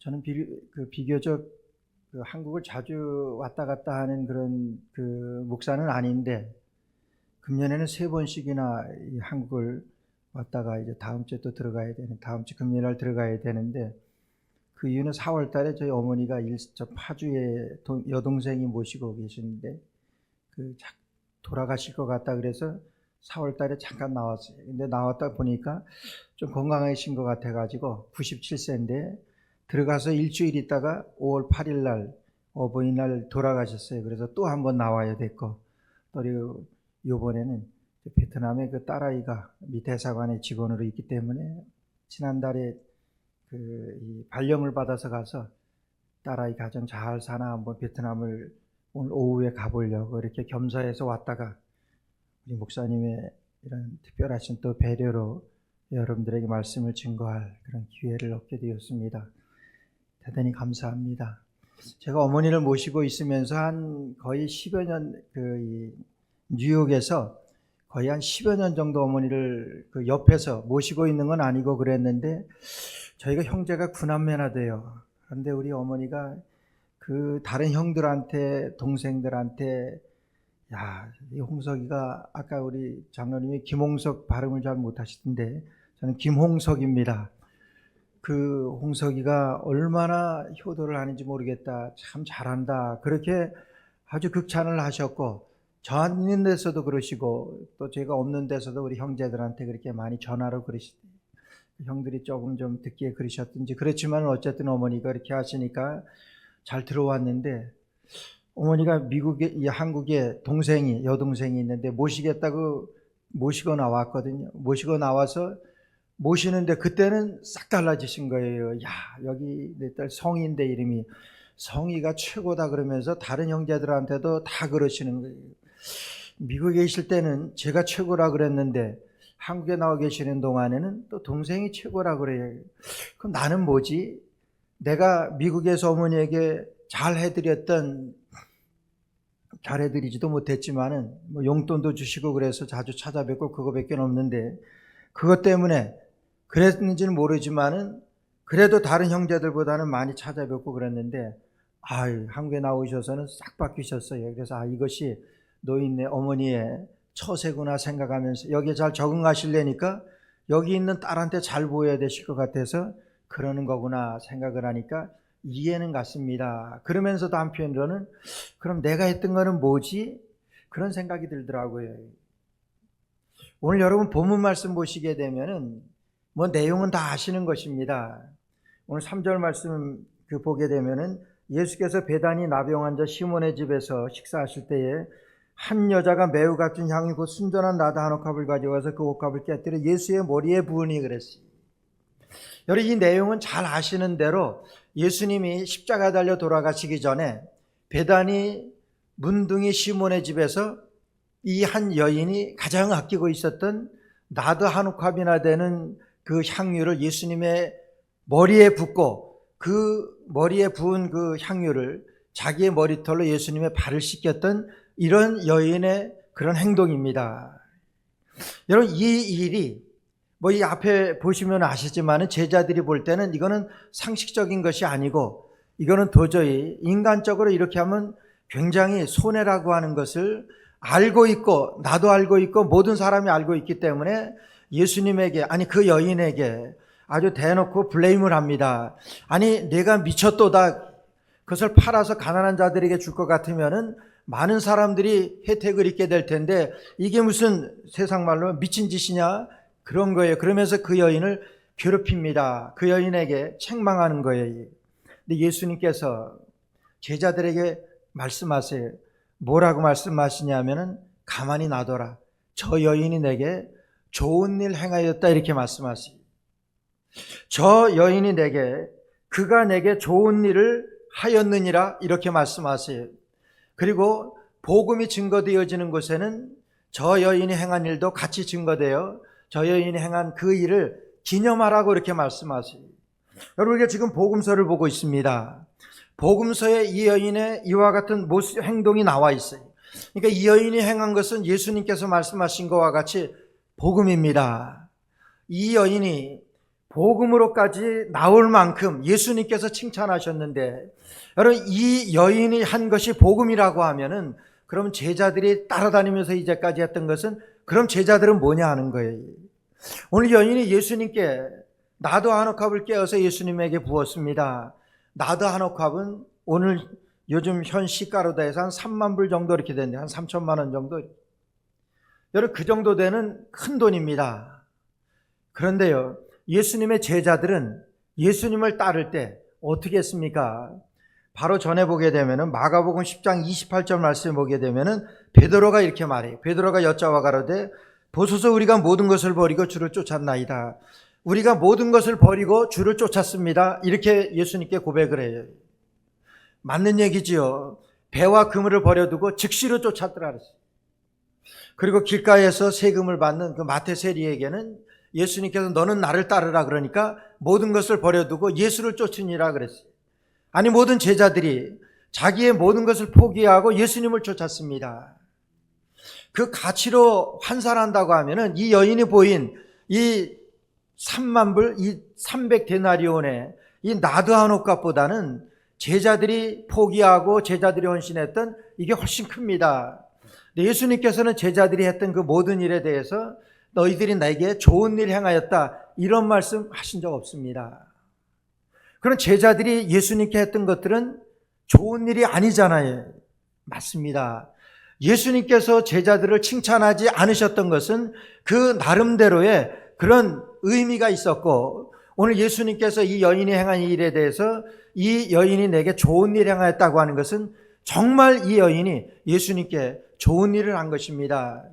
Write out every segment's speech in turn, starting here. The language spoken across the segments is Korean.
저는 비교적 한국을 자주 왔다 갔다 하는 그런 목사는 아닌데, 금년에는 3번씩이나 이 한국을 왔다가 이제 다음 주에 또 들어가야 되는, 다음 주 금요일 날 들어가야 되는데, 그 이유는 4월 달에 저희 어머니가 저 파주에 여동생이 모시고 계시는데 돌아가실 것 같다 그래서 4월 달에 잠깐 나왔어요. 근데 나왔다 보니까 좀 건강하신 것 같아 가지고 97세인데 들어가서 일주일 있다가 5월 8일 날 어버이날 돌아가셨어요. 그래서 또 한번 나와야 됐고, 또 이번에는 베트남의 그 딸아이가 미 대사관의 직원으로 있기 때문에 지난달에 이 발령을 받아서 가서 딸아이 가정 잘 사나 한번 베트남을 오늘 오후에 가보려고 이렇게 겸사해서 왔다가 우리 목사님의 이런 특별하신 또 배려로 여러분들에게 말씀을 증거할 그런 기회를 얻게 되었습니다. 대단히 감사합니다. 제가 어머니를 모시고 있으면서 한 거의 10여 년 이 뉴욕에서 거의 한 10여 년 정도 어머니를 옆에서 모시고 있는 건 아니고 그랬는데, 저희가 형제가 9남매나 돼요. 그런데 우리 어머니가 다른 형들한테, 동생들한테, 이 홍석이가, 아까 우리 장로님이 김홍석 발음을 잘 못하시던데 저는 김홍석입니다. 홍석이가 얼마나 효도를 하는지 모르겠다, 참 잘한다, 그렇게 아주 극찬을 하셨고, 저 있는 데서도 그러시고 또 제가 없는 데서도 우리 형제들한테 그렇게 많이 전화로 그러시대요. 형들이 조금 좀 듣기에 그러셨든지, 그렇지만 어쨌든 어머니가 이렇게 하시니까 잘 들어왔는데, 어머니가 한국에 여동생이 있는데 모시겠다고 모시고 나왔거든요. 모시고 나와서 모시는데 그때는 싹 달라지신 거예요. 여기 내 딸 성희인데 이름이 성희가 최고다 그러면서 다른 형제들한테도 다 그러시는 거예요. 미국에 계실 때는 제가 최고라 그랬는데 한국에 나와 계시는 동안에는 또 동생이 최고라 그래요. 그럼 나는 뭐지? 내가 미국에서 어머니에게 잘해드리지도 못했지만은 용돈도 주시고 그래서 자주 찾아뵙고 그거밖에 없는데, 그것 때문에 그랬는지는 모르지만은 그래도 다른 형제들보다는 많이 찾아뵙고 그랬는데, 한국에 나오셔서는 싹 바뀌셨어요. 그래서 이것이 노인네 어머니의 처세구나 생각하면서 여기에 잘 적응하시려니까 여기 있는 딸한테 잘 보여야 되실 것 같아서 그러는 거구나 생각을 하니까 이해는 갔습니다. 그러면서도 한편으로는 그럼 내가 했던 거는 뭐지? 그런 생각이 들더라고요. 오늘 여러분 본문 말씀 보시게 되면은 내용은 다 아시는 것입니다. 오늘 3절 말씀 보게 되면은 예수께서 베다니 나병 환자 시몬의 집에서 식사하실 때에 한 여자가 매우 값진 향유 곧 순전한 나드 한 옥합을 가져와서 그 옥합을 깨뜨려 예수의 머리에 부으니 그랬어요. 여러분, 이 내용은 잘 아시는 대로 예수님이 십자가 달려 돌아가시기 전에 베다니 문둥이 시몬의 집에서 이 한 여인이 가장 아끼고 있었던 나드 한 옥합이나 되는 그 향유를 예수님의 머리에 붓고, 그 머리에 부은 그 향유를 자기의 머리털로 예수님의 발을 씻겼던 이런 여인의 그런 행동입니다. 여러분, 이 일이 이 앞에 보시면 아시지만 제자들이 볼 때는 이거는 상식적인 것이 아니고, 이거는 도저히 인간적으로 이렇게 하면 굉장히 손해라고 하는 것을 알고 있고, 나도 알고 있고 모든 사람이 알고 있기 때문에 예수님에게, 그 여인에게 아주 대놓고 블레임을 합니다. 내가 미쳤도다, 그것을 팔아서 가난한 자들에게 줄 것 같으면은 많은 사람들이 혜택을 입게 될 텐데 이게 무슨 세상 말로 미친 짓이냐, 그런 거예요. 그러면서 그 여인을 괴롭힙니다. 그 여인에게 책망하는 거예요. 근데 예수님께서 제자들에게 말씀하세요. 뭐라고 말씀하시냐면은 가만히 놔둬라, 저 여인이 내게 좋은 일 행하였다, 이렇게 말씀하세요. 저 여인이 그가 내게 좋은 일을 하였느니라, 이렇게 말씀하세요. 그리고 복음이 증거되어지는 곳에는 저 여인이 행한 일도 같이 증거되어 저 여인이 행한 그 일을 기념하라고 이렇게 말씀하세요. 여러분, 우리가 지금 복음서를 보고 있습니다. 복음서에 이 여인의 이와 같은 모습, 행동이 나와 있어요. 그러니까 이 여인이 행한 것은 예수님께서 말씀하신 것과 같이 복음입니다. 이 여인이 복음으로까지 나올 만큼 예수님께서 칭찬하셨는데, 여러분 이 여인이 한 것이 복음이라고 하면은 그럼 제자들이 따라다니면서 이제까지 했던 것은, 그럼 제자들은 뭐냐 하는 거예요. 오늘 여인이 예수님께 나도 한 옥합을 깨어서 예수님에게 부었습니다. 나도 한 옥합은 오늘 요즘 현 시가로 대해서 한 3만 불 정도 이렇게 되는데, 한 3천만 원 정도. 여러분 그 정도 되는 큰 돈입니다. 그런데요, 예수님의 제자들은 예수님을 따를 때 어떻게 했습니까? 바로 전에 보게 되면은 마가복음 10장 28절 말씀에 보게 되면은 베드로가 이렇게 말해요. 베드로가 여짜와 가로되 보소서 우리가 모든 것을 버리고 주를 쫓았나이다. 우리가 모든 것을 버리고 주를 쫓았습니다. 이렇게 예수님께 고백을 해요. 맞는 얘기지요. 배와 그물을 버려두고 즉시로 쫓았더라 그랬어요. 그리고 길가에서 세금을 받는 그 마태 세리에게는 예수님께서 너는 나를 따르라 그러니까 모든 것을 버려두고 예수를 쫓으니라 그랬어요. 아니, 모든 제자들이 자기의 모든 것을 포기하고 예수님을 쫓았습니다. 그 가치로 환산한다고 하면은 이 여인이 보인 이 3만 불, 이 300데나리온의 이 나드 한 옥값보다는 제자들이 포기하고 제자들이 헌신했던 이게 훨씬 큽니다. 예수님께서는 제자들이 했던 그 모든 일에 대해서 너희들이 나에게 좋은 일 행하였다, 이런 말씀 하신 적 없습니다. 그런 제자들이 예수님께 했던 것들은 좋은 일이 아니잖아요. 맞습니다. 예수님께서 제자들을 칭찬하지 않으셨던 것은 그 나름대로의 그런 의미가 있었고, 오늘 예수님께서 이 여인이 행한 일에 대해서 이 여인이 내게 좋은 일을 행하였다고 하는 것은 정말 이 여인이 예수님께 좋은 일을 한 것입니다.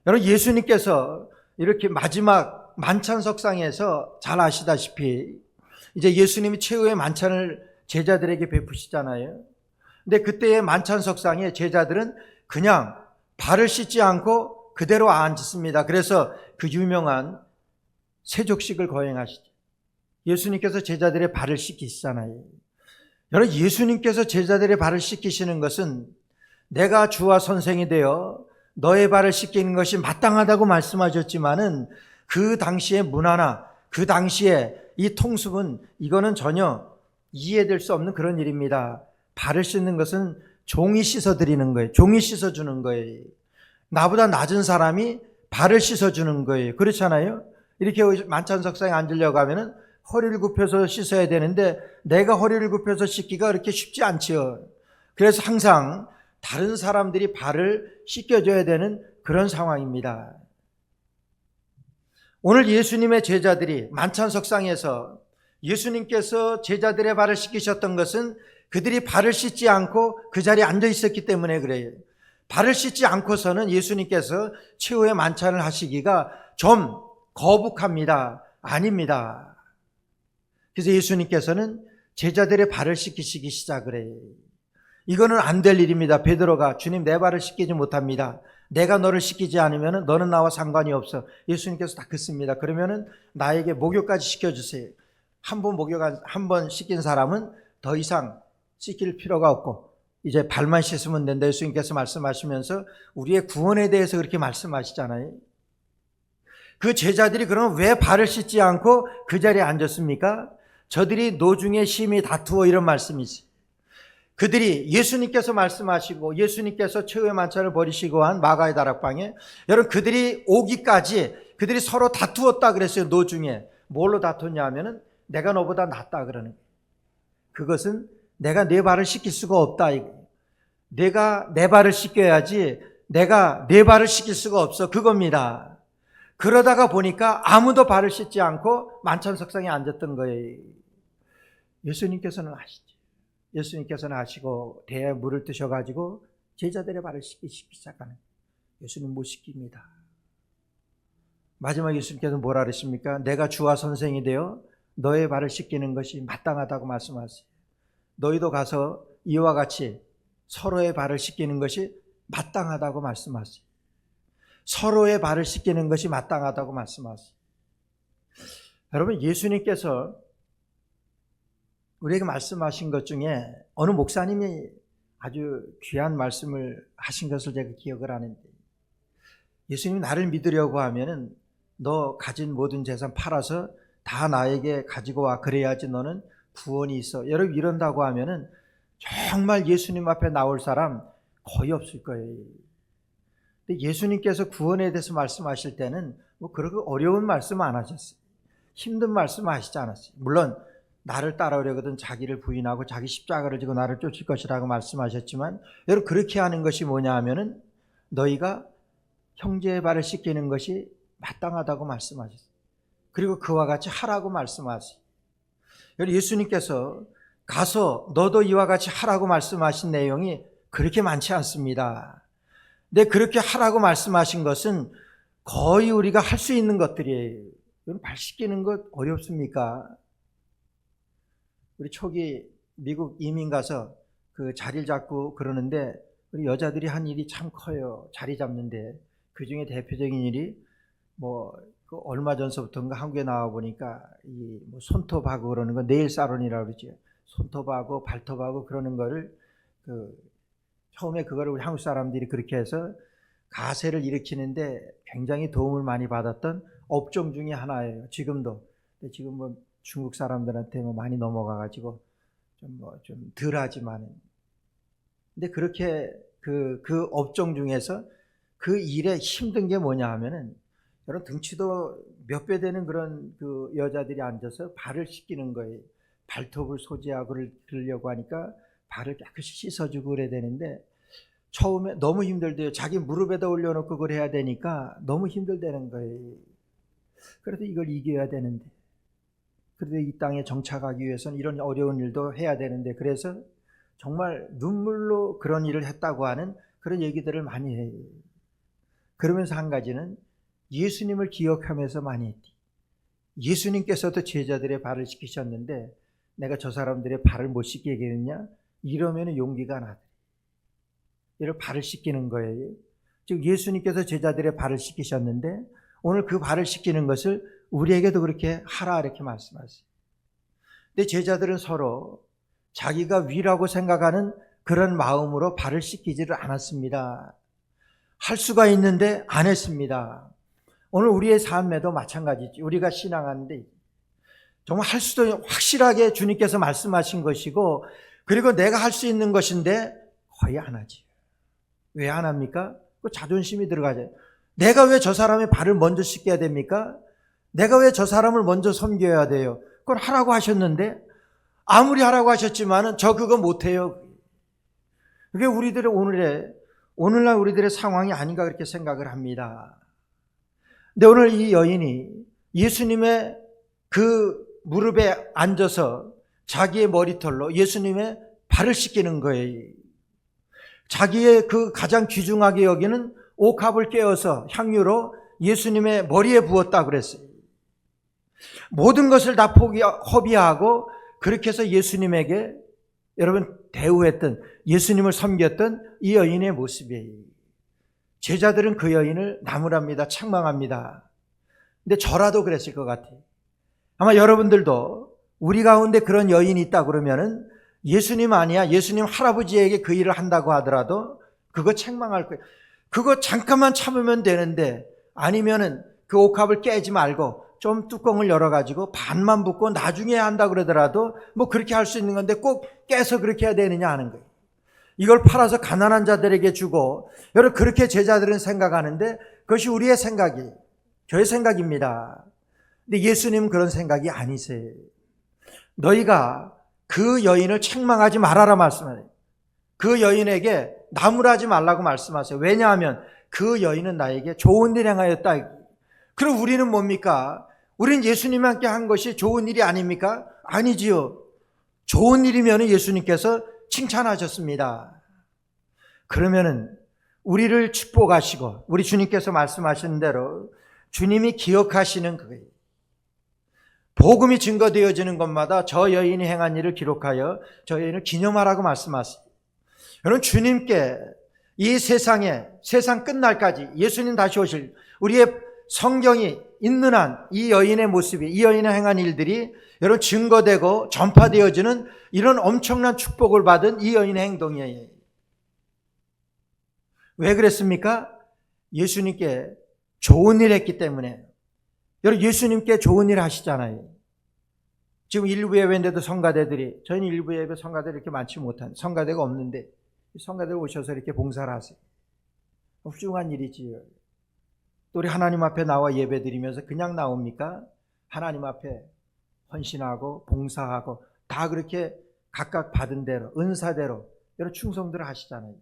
여러분, 예수님께서 이렇게 마지막 만찬석상에서 잘 아시다시피 이제 예수님이 최후의 만찬을 제자들에게 베푸시잖아요. 근데 그때의 만찬석상에 제자들은 그냥 발을 씻지 않고 그대로 앉습니다. 그래서 그 유명한 세족식을 거행하시죠. 예수님께서 제자들의 발을 씻기시잖아요. 여러분, 예수님께서 제자들의 발을 씻기시는 것은 내가 주와 선생이 되어 너의 발을 씻기는 것이 마땅하다고 말씀하셨지만은 그 당시의 문화나 그 당시에 이 통습은 이거는 전혀 이해될 수 없는 그런 일입니다. 발을 씻는 것은 종이 씻어드리는 거예요. 종이 씻어주는 거예요. 나보다 낮은 사람이 발을 씻어주는 거예요. 그렇잖아요. 이렇게 만찬석상에 앉으려고 하면은 허리를 굽혀서 씻어야 되는데 내가 허리를 굽혀서 씻기가 그렇게 쉽지 않지요. 그래서 항상 다른 사람들이 발을 씻겨줘야 되는 그런 상황입니다. 오늘 예수님의 제자들이 만찬석상에서 예수님께서 제자들의 발을 씻기셨던 것은 그들이 발을 씻지 않고 그 자리에 앉아 있었기 때문에 그래요. 발을 씻지 않고서는 예수님께서 최후의 만찬을 하시기가 좀 거북합니다. 아닙니다. 그래서 예수님께서는 제자들의 발을 씻기시기 시작을 해요. 이거는 안 될 일입니다. 베드로가 주님 내 발을 씻기지 못합니다. 내가 너를 씻기지 않으면 너는 나와 상관이 없어. 예수님께서 다 긋습니다. 그러면은 나에게 목욕까지 시켜주세요. 한 번 씻긴 사람은 더 이상 씻길 필요가 없고 이제 발만 씻으면 된다. 예수님께서 말씀하시면서 우리의 구원에 대해서 그렇게 말씀하시잖아요. 그 제자들이 그러면 왜 발을 씻지 않고 그 자리에 앉았습니까? 저들이 노중에 심히 다투어, 이런 말씀이지. 그들이 예수님께서 말씀하시고 예수님께서 최후의 만찬을 벌이시고 한 마가의 다락방에, 여러분 그들이 오기까지 그들이 서로 다투었다 그랬어요. 노중에. 뭘로 다퉜냐 하면은 내가 너보다 낫다 그러는 거예요. 그것은 내가 내 발을 씻길 수가 없다. 내가 내 발을 씻겨야지 내가 내 발을 씻길 수가 없어. 그겁니다. 그러다가 보니까 아무도 발을 씻지 않고 만찬석상에 앉았던 거예요. 예수님께서는 아시죠. 예수님께서는 아시고 대에 물을 뜨셔가지고 제자들의 발을 씻기 시작하는, 예수님 못 씻깁니다. 마지막 예수님께서 뭐라 그러십니까? 내가 주와 선생이 되어 너의 발을 씻기는 것이 마땅하다고 말씀하세요. 너희도 가서 이와 같이 서로의 발을 씻기는 것이 마땅하다고 말씀하세요. 서로의 발을 씻기는 것이 마땅하다고 말씀하세요. 여러분, 예수님께서 우리에게 말씀하신 것 중에 어느 목사님이 아주 귀한 말씀을 하신 것을 제가 기억을 하는데, 예수님이 나를 믿으려고 하면은 너 가진 모든 재산 팔아서 다 나에게 가지고 와. 그래야지 너는 구원이 있어. 여러분 이런다고 하면은 정말 예수님 앞에 나올 사람 거의 없을 거예요. 근데 예수님께서 구원에 대해서 말씀하실 때는 뭐 그렇게 어려운 말씀 안 하셨어요. 힘든 말씀 하시지 않았어요. 물론 나를 따라오려거든 자기를 부인하고 자기 십자가를 지고 나를 쫓을 것이라고 말씀하셨지만, 여러분 그렇게 하는 것이 뭐냐 하면은 너희가 형제의 발을 씻기는 것이 마땅하다고 말씀하셨어요. 그리고 그와 같이 하라고 말씀하셨어요. 여러분 예수님께서 가서 너도 이와 같이 하라고 말씀하신 내용이 그렇게 많지 않습니다. 근데 그렇게 하라고 말씀하신 것은 거의 우리가 할 수 있는 것들이에요. 여러분 발 씻기는 것 어렵습니까? 우리 초기 미국 이민 가서 그 자리를 잡고 그러는데 우리 여자들이 한 일이 참 커요. 자리 잡는데 그 중에 대표적인 일이 그 얼마 전서부터인가 한국에 나와 보니까 이 손톱하고 그러는 거 네일 사론이라고 그러죠. 손톱하고 발톱하고 그러는 거를 처음에 그거를 우리 한국 사람들이 그렇게 해서 가세를 일으키는데 굉장히 도움을 많이 받았던 업종 중에 하나예요. 지금도. 지금 중국 사람들한테 많이 넘어가가지고 좀 덜하지만은. 근데 그렇게 그 업종 중에서 그 일에 힘든 게 뭐냐 하면은 여러분 등치도 몇 배 되는 그런 그 여자들이 앉아서 발을 씻기는 거예요. 발톱을 소지하고 그러려고 하니까 발을 깨끗이 씻어주고 그래야 되는데 처음에 너무 힘들대요. 자기 무릎에다 올려놓고 그걸 해야 되니까 너무 힘들다는 거예요. 그래도 이걸 이겨야 되는데, 그래도 이 땅에 정착하기 위해서는 이런 어려운 일도 해야 되는데, 그래서 정말 눈물로 그런 일을 했다고 하는 그런 얘기들을 많이 해요. 그러면서 한 가지는 예수님을 기억하면서 많이 했지. 예수님께서도 제자들의 발을 씻기셨는데 내가 저 사람들의 발을 못 씻게 하겠느냐? 이러면 용기가 나더래. 이를 발을 씻기는 거예요. 즉 예수님께서 제자들의 발을 씻기셨는데 오늘 그 발을 씻기는 것을 우리에게도 그렇게 하라 이렇게 말씀하세요. 근데 제자들은 서로 자기가 위라고 생각하는 그런 마음으로 발을 씻기지를 않았습니다. 할 수가 있는데 안 했습니다. 오늘 우리의 삶에도 마찬가지지. 우리가 신앙하는데 정말 할 수도 확실하게 주님께서 말씀하신 것이고, 그리고 내가 할 수 있는 것인데 거의 안 하지. 왜 안 합니까? 그 자존심이 들어가죠. 내가 왜 저 사람의 발을 먼저 씻겨야 됩니까? 내가 왜 저 사람을 먼저 섬겨야 돼요? 그걸 하라고 하셨는데, 아무리 하라고 하셨지만은 저 그거 못해요. 그게 우리들의 오늘날 우리들의 상황이 아닌가 그렇게 생각을 합니다. 근데 오늘 이 여인이 예수님의 그 무릎에 앉아서 자기의 머리털로 예수님의 발을 씻기는 거예요. 자기의 그 가장 귀중하게 여기는 옥합을 깨어서 향유로 예수님의 머리에 부었다 그랬어요. 모든 것을 다 허비하고 그렇게 해서 예수님에게 여러분 대우했던, 예수님을 섬겼던 이 여인의 모습이에요. 제자들은 그 여인을 나무랍니다. 책망합니다. 근데 저라도 그랬을 것 같아요. 아마 여러분들도 우리 가운데 그런 여인이 있다 그러면은 예수님 아니야, 예수님 할아버지에게 그 일을 한다고 하더라도 그거 책망할 거예요. 그거 잠깐만 참으면 되는데, 아니면은 그 옥합을 깨지 말고 좀 뚜껑을 열어가지고 반만 붓고 나중에 한다 그러더라도 뭐 그렇게 할 수 있는 건데 꼭 깨서 그렇게 해야 되느냐 하는 거예요. 이걸 팔아서 가난한 자들에게 주고, 여러분 그렇게 제자들은 생각하는데 그것이 우리의 생각이에요. 저의 생각입니다. 근데 예수님은 그런 생각이 아니세요. 너희가 그 여인을 책망하지 말아라 말씀하세요. 그 여인에게 나무라지 말라고 말씀하세요. 왜냐하면 그 여인은 나에게 좋은 일 행하였다. 그럼 우리는 뭡니까? 우리는 예수님과 함께 한 것이 좋은 일이 아닙니까? 아니지요. 좋은 일이면 예수님께서 칭찬하셨습니다. 그러면은 우리를 축복하시고 우리 주님께서 말씀하신 대로 주님이 기억하시는 그거예요. 복음이 증거되어지는 것마다 저 여인이 행한 일을 기록하여 저 여인을 기념하라고 말씀하세요. 여러분 주님께 이 세상 끝날까지 예수님 다시 오실 우리의 성경이 있는 한 이 여인의 모습이, 이 여인의 행한 일들이 여러분 증거되고 전파되어지는 이런 엄청난 축복을 받은 이 여인의 행동이에요. 왜 그랬습니까? 예수님께 좋은 일 했기 때문에. 여러분 예수님께 좋은 일 하시잖아요. 지금 일부 예배인데도 성가대들이, 저희는 일부 예배 성가대들이 이렇게 많지 못한, 성가대가 없는데 성가대를 오셔서 이렇게 봉사를 하세요. 훌륭한 일이지요. 또 우리 하나님 앞에 나와 예배 드리면서 그냥 나옵니까? 하나님 앞에 헌신하고 봉사하고 다 그렇게 각각 받은 대로, 은사대로 여러 충성들을 하시잖아요.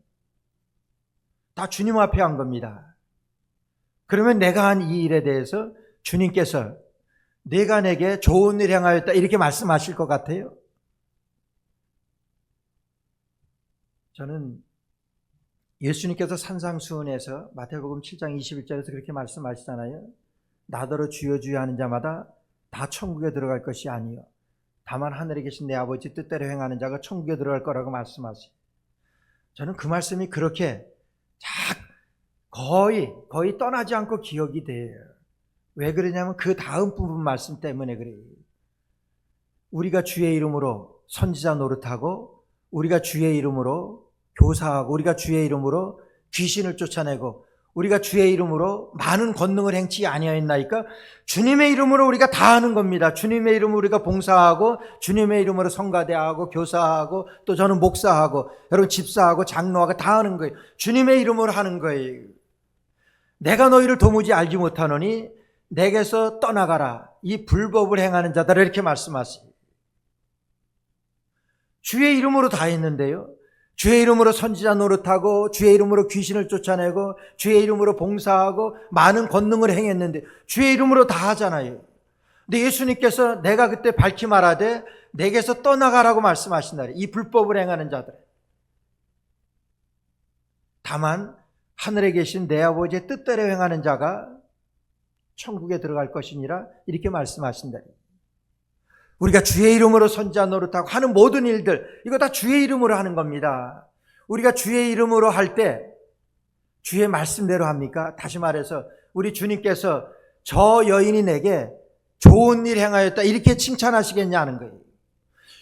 다 주님 앞에 한 겁니다. 그러면 내가 한 이 일에 대해서 주님께서 내가 내게 좋은 일 행하였다 이렇게 말씀하실 것 같아요? 저는 예수님께서 산상수훈에서 마태복음 7장 21절에서 그렇게 말씀하시잖아요. 나더러 주여 주여 하는 자마다 다 천국에 들어갈 것이 아니요 다만 하늘에 계신 내 아버지 뜻대로 행하는 자가 천국에 들어갈 거라고 말씀하세요. 저는 그 말씀이 그렇게 거의 떠나지 않고 기억이 돼요. 왜 그러냐면 그 다음 부분 말씀 때문에 그래요. 우리가 주의 이름으로 선지자 노릇하고, 우리가 주의 이름으로 교사하고, 우리가 주의 이름으로 귀신을 쫓아내고, 우리가 주의 이름으로 많은 권능을 행치 아니하였나이까? 주님의 이름으로 우리가 다 하는 겁니다. 주님의 이름으로 우리가 봉사하고, 주님의 이름으로 성가대하고, 교사하고, 또 저는 목사하고, 여러분 집사하고, 장로하고 다 하는 거예요. 주님의 이름으로 하는 거예요. 내가 너희를 도무지 알지 못하노니 내게서 떠나가라. 이 불법을 행하는 자들을 이렇게 말씀하세요. 주의 이름으로 다 했는데요. 주의 이름으로 선지자 노릇하고, 주의 이름으로 귀신을 쫓아내고, 주의 이름으로 봉사하고 많은 권능을 행했는데 주의 이름으로 다 하잖아요. 근데 예수님께서 내가 그때 밝히 말하되 내게서 떠나가라고 말씀하신다래. 이 불법을 행하는 자들. 다만 하늘에 계신 내 아버지의 뜻대로 행하는 자가 천국에 들어갈 것이니라 이렇게 말씀하신다래. 우리가 주의 이름으로 선지자 노릇하고 하는 모든 일들, 이거 다 주의 이름으로 하는 겁니다. 우리가 주의 이름으로 할 때 주의 말씀대로 합니까? 다시 말해서 우리 주님께서 저 여인이 내게 좋은 일 행하였다 이렇게 칭찬하시겠냐는 거예요.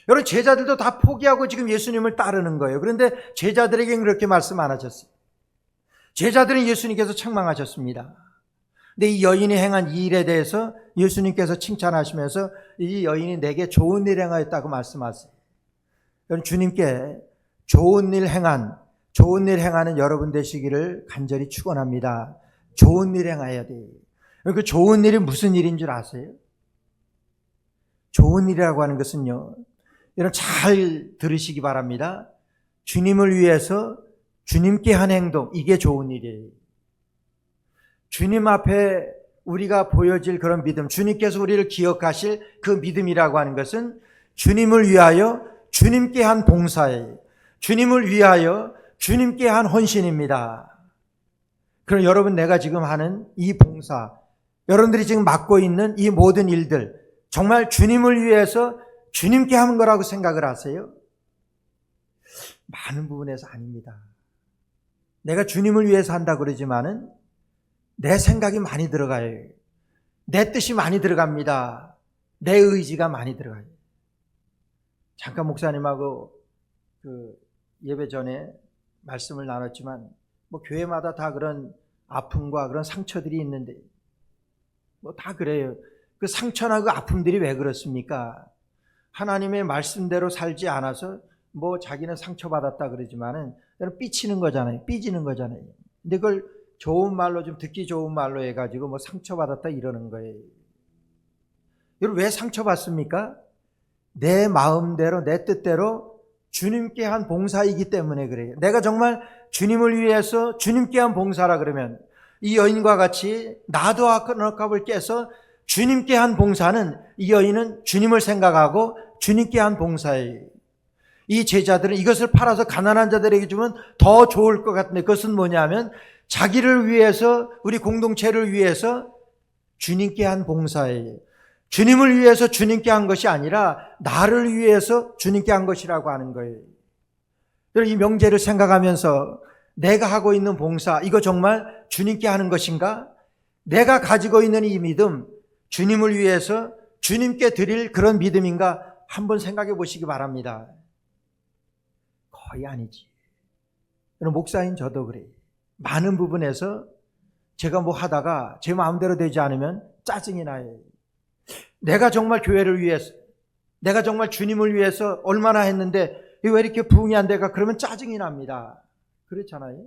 여러분 제자들도 다 포기하고 지금 예수님을 따르는 거예요. 그런데 제자들에게는 그렇게 말씀 안 하셨어요. 제자들은 예수님께서 책망하셨습니다. 근데 이 여인이 행한 이 일에 대해서 예수님께서 칭찬하시면서 이 여인이 내게 좋은 일 행하였다고 말씀하세요. 여러분 주님께 좋은 일 행하는 여러분 되시기를 간절히 축원합니다. 좋은 일 행해야 돼요. 그 좋은 일이 무슨 일인 줄 아세요? 좋은 일이라고 하는 것은요, 여러분 잘 들으시기 바랍니다. 주님을 위해서 주님께 한 행동, 이게 좋은 일이에요. 주님 앞에 우리가 보여질 그런 믿음, 주님께서 우리를 기억하실 그 믿음이라고 하는 것은 주님을 위하여 주님께 한 봉사예요. 주님을 위하여 주님께 한 헌신입니다. 그럼 여러분 내가 지금 하는 이 봉사, 여러분들이 지금 맡고 있는 이 모든 일들 정말 주님을 위해서 주님께 하는 거라고 생각을 하세요? 많은 부분에서 아닙니다. 내가 주님을 위해서 한다 그러지만은 내 생각이 많이 들어가요. 내 뜻이 많이 들어갑니다. 내 의지가 많이 들어가요. 잠깐 목사님하고 그 예배 전에 말씀을 나눴지만 뭐 교회마다 다 그런 아픔과 그런 상처들이 있는데 뭐 다 그래요. 그 상처나 그 아픔들이 왜 그렇습니까? 하나님의 말씀대로 살지 않아서 뭐 자기는 상처받았다 그러지만은 삐치는 거잖아요. 삐지는 거잖아요. 근데 그걸 좋은 말로 좀 듣기 좋은 말로 해가지고 뭐 상처받았다 이러는 거예요. 여러분 왜 상처받습니까? 내 마음대로 내 뜻대로 주님께 한 봉사이기 때문에 그래요. 내가 정말 주님을 위해서 주님께 한 봉사라 그러면 이 여인과 같이 나도 악합을 깨서 주님께 한 봉사는 이 여인은 주님을 생각하고 주님께 한 봉사예요. 이 제자들은 이것을 팔아서 가난한 자들에게 주면 더 좋을 것 같은데 그것은 뭐냐면 자기를 위해서 우리 공동체를 위해서 주님께 한 봉사예요. 주님을 위해서 주님께 한 것이 아니라 나를 위해서 주님께 한 것이라고 하는 거예요. 이 명제를 생각하면서 내가 하고 있는 봉사 이거 정말 주님께 하는 것인가? 내가 가지고 있는 이 믿음 주님을 위해서 주님께 드릴 그런 믿음인가? 한번 생각해 보시기 바랍니다. 거의 아니지. 목사인 저도 그래요. 많은 부분에서 제가 뭐 하다가 제 마음대로 되지 않으면 짜증이 나요. 내가 정말 교회를 위해서 내가 정말 주님을 위해서 얼마나 했는데 왜 이렇게 부응이 안 돼가? 그러면 짜증이 납니다. 그렇잖아요.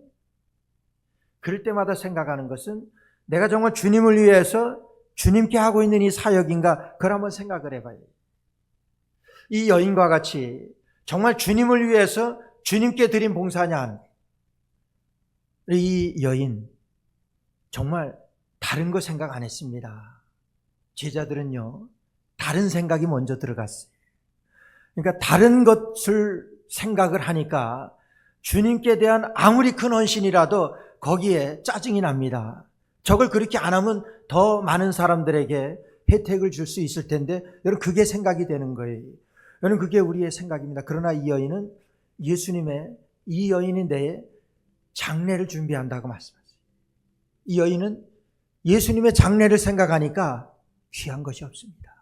그럴 때마다 생각하는 것은 내가 정말 주님을 위해서 주님께 하고 있는 이 사역인가? 그걸 한번 생각을 해봐요. 이 여인과 같이 정말 주님을 위해서 주님께 드린 봉사냐? 이 여인 정말 다른 거 생각 안 했습니다. 제자들은요, 다른 생각이 먼저 들어갔어요. 그러니까 다른 것을 생각을 하니까 주님께 대한 아무리 큰 헌신이라도 거기에 짜증이 납니다. 저걸 그렇게 안 하면 더 많은 사람들에게 혜택을 줄 수 있을 텐데, 여러분 그게 생각이 되는 거예요. 여러분 그게 우리의 생각입니다. 그러나 이 여인은 이 여인이 내 장례를 준비한다고 말씀하세요. 이 여인은 예수님의 장례를 생각하니까 귀한 것이 없습니다.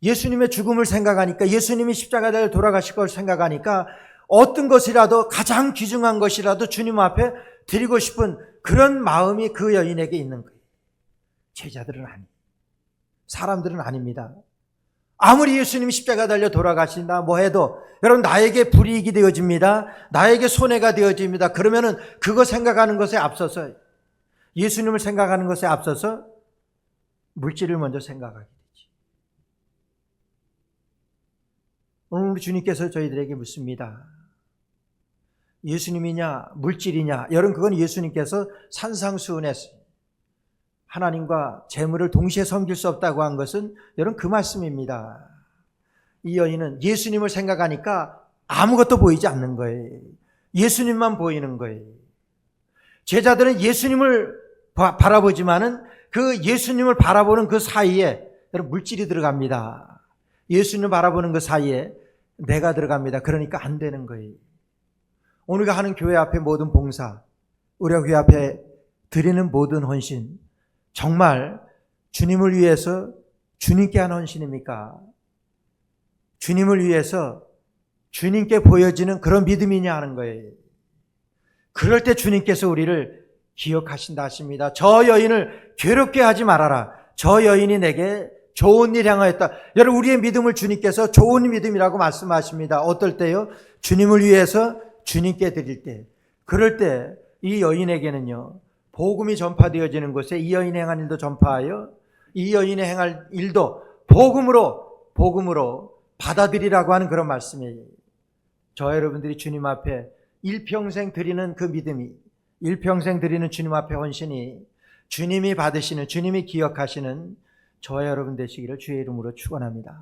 예수님의 죽음을 생각하니까, 예수님이 십자가에 돌아가실 걸 생각하니까 어떤 것이라도, 가장 귀중한 것이라도 주님 앞에 드리고 싶은 그런 마음이 그 여인에게 있는 거예요. 제자들은 아니에요. 사람들은 아닙니다. 아무리 예수님이 십자가 달려 돌아가신다 뭐 해도 여러분 나에게 불이익이 되어집니다. 나에게 손해가 되어집니다. 그러면은 그거 생각하는 것에 앞서서, 예수님을 생각하는 것에 앞서서 물질을 먼저 생각하게 되지. 오늘 우리 주님께서 저희들에게 묻습니다. 예수님이냐 물질이냐? 여러분 그건 예수님께서 산상수훈했어요. 하나님과 재물을 동시에 섬길 수 없다고 한 것은 여러분 그 말씀입니다. 이 여인은 예수님을 생각하니까 아무것도 보이지 않는 거예요. 예수님만 보이는 거예요. 제자들은 예수님을 바라보지만은 그 예수님을 바라보는 그 사이에 여러분 물질이 들어갑니다. 예수님을 바라보는 그 사이에 내가 들어갑니다. 그러니까 안 되는 거예요. 오늘가 하는 교회 앞에 모든 봉사, 우리가 교회 앞에 드리는 모든 헌신, 정말 주님을 위해서 주님께 한 헌신입니까? 주님을 위해서 주님께 보여지는 그런 믿음이냐 하는 거예요. 그럴 때 주님께서 우리를 기억하신다 하십니다. 저 여인을 괴롭게 하지 말아라. 저 여인이 내게 좋은 일 향하였다. 여러분 우리의 믿음을 주님께서 좋은 믿음이라고 말씀하십니다. 어떨 때요? 주님을 위해서 주님께 드릴 때. 그럴 때 이 여인에게는요, 복음이 전파되어지는 곳에 이 여인이 행한 일도 전파하여 이 여인이 행할 일도 복음으로 받아들이라고 하는 그런 말씀이에요. 저 여러분들이 주님 앞에 일평생 드리는 그 믿음이, 일평생 드리는 주님 앞에 헌신이 주님이 받으시는, 주님이 기억하시는 저 여러분 되시기를 주의 이름으로 축원합니다.